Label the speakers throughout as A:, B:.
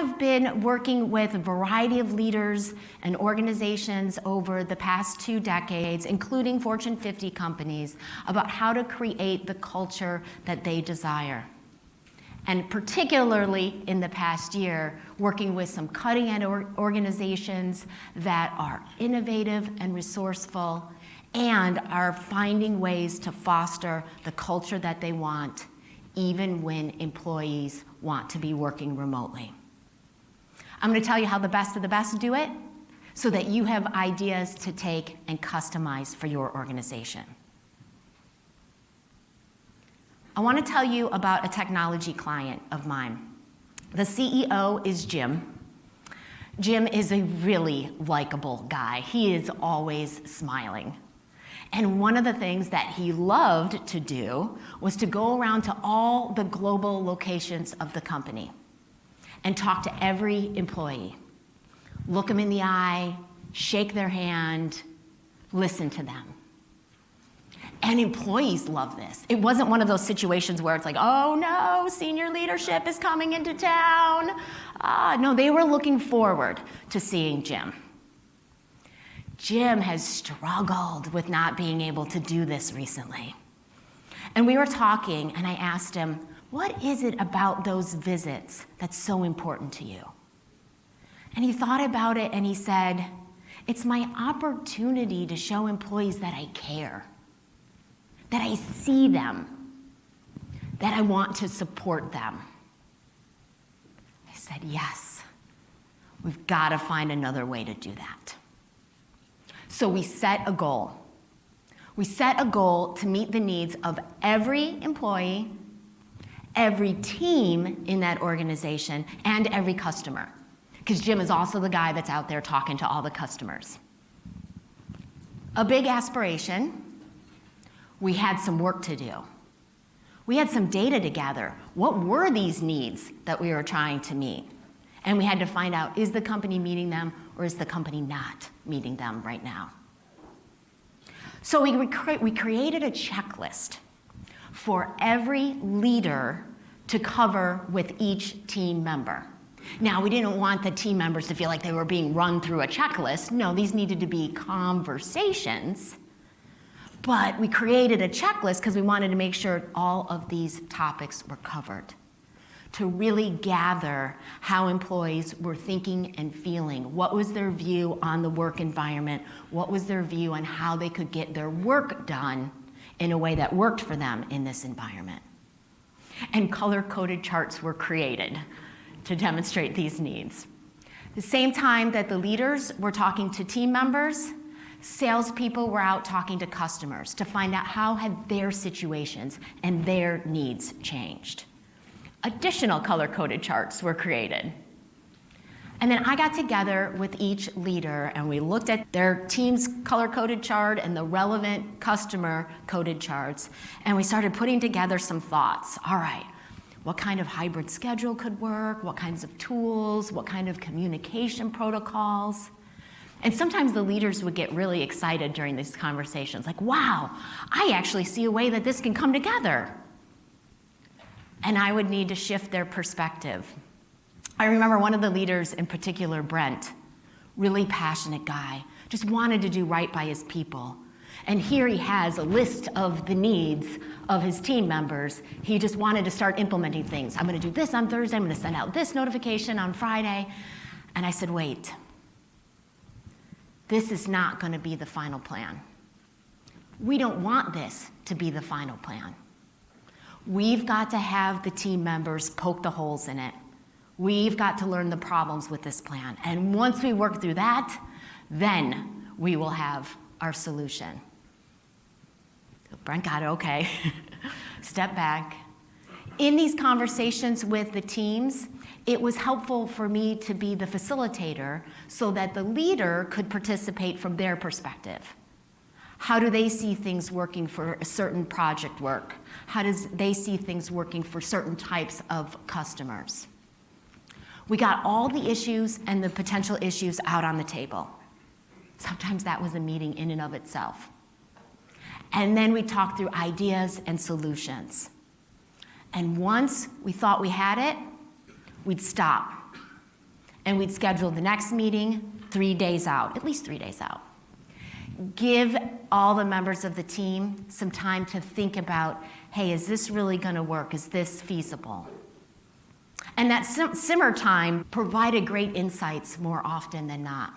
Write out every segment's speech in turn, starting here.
A: have been working with a variety of leaders and organizations over the past 2 decades, including Fortune 50 companies, about how to create the culture that they desire. And particularly in the past year, working with some cutting-edge organizations that are innovative and resourceful and are finding ways to foster the culture that they want, even when employees want to be working remotely. I'm going to tell you how the best of the best do it so that you have ideas to take and customize for your organization. I want to tell you about a technology client of mine. The CEO is Jim. Jim is a really likable guy. He is always smiling. And one of the things that he loved to do was to go around to all the global locations of the company and talk to every employee. Look them in the eye, shake their hand, listen to them. And employees love this. It wasn't one of those situations where it's like, oh no, senior leadership is coming into town. No, they were looking forward to seeing Jim. Jim has struggled with not being able to do this recently. And we were talking, and I asked him, what is it about those visits that's so important to you? And he thought about it and he said, it's my opportunity to show employees that I care, that I see them, that I want to support them. I said, yes, we've got to find another way to do that. So we set a goal. We set a goal to meet the needs of every employee, every team in that organization, and every customer. Because Jim is also the guy that's out there talking to all the customers. A big aspiration. We had some work to do. We had some data to gather. What were these needs that we were trying to meet? And we had to find out, is the company meeting them or is the company not meeting them right now? So we created a checklist for every leader to cover with each team member. Now, we didn't want the team members to feel like they were being run through a checklist. No, these needed to be conversations. But we created a checklist because we wanted to make sure all of these topics were covered, to really gather how employees were thinking and feeling. What was their view on the work environment? What was their view on how they could get their work done in a way that worked for them in this environment? And color-coded charts were created to demonstrate these needs. At the same time that the leaders were talking to team members, salespeople were out talking to customers to find out how had their situations and their needs changed. Additional color-coded charts were created. And then I got together with each leader and we looked at their team's color-coded chart and the relevant customer-coded charts, and we started putting together some thoughts. All right, what kind of hybrid schedule could work? What kinds of tools? What kind of communication protocols? And sometimes the leaders would get really excited during these conversations, like, wow, I actually see a way that this can come together. And I would need to shift their perspective. I remember one of the leaders in particular, Brent, really passionate guy, just wanted to do right by his people. And here he has a list of the needs of his team members. He just wanted to start implementing things. I'm going to do this on Thursday. I'm going to send out this notification on Friday. And I said, wait, this is not going to be the final plan. We don't want this to be the final plan. We've got to have the team members poke the holes in it. We've got to learn the problems with this plan. And once we work through that, then we will have our solution. Brent got it, okay. Step back. In these conversations with the teams, it was helpful for me to be the facilitator so that the leader could participate from their perspective. How do they see things working for a certain project work? How does they see things working for certain types of customers? We got all the issues and the potential issues out on the table. Sometimes that was a meeting in and of itself. And then we talked through ideas and solutions. And once we thought we had it, we'd stop. And we'd schedule the next meeting 3 days out, at least 3 days out. Give all the members of the team some time to think about, hey, is this really going to work? Is this feasible? And that simmer time provided great insights more often than not.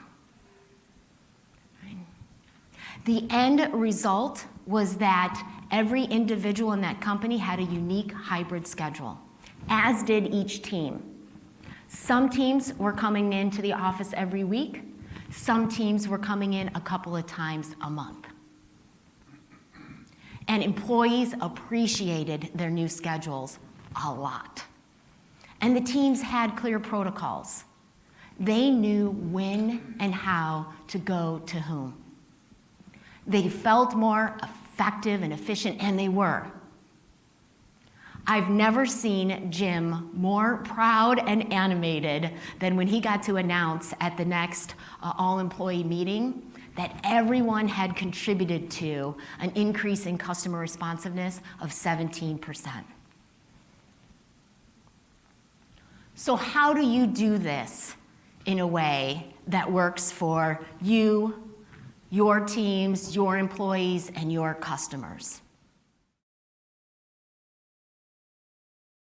A: The end result was that every individual in that company had a unique hybrid schedule, as did each team. Some teams were coming into the office every week. Some teams were coming in a couple of times a month. And employees appreciated their new schedules a lot. And the teams had clear protocols. They knew when and how to go to whom. They felt more effective and efficient, and they were. I've never seen Jim more proud and animated than when he got to announce at the next all-employee meeting that everyone had contributed to an increase in customer responsiveness of 17%. So how do you do this in a way that works for you, your teams, your employees, and your customers?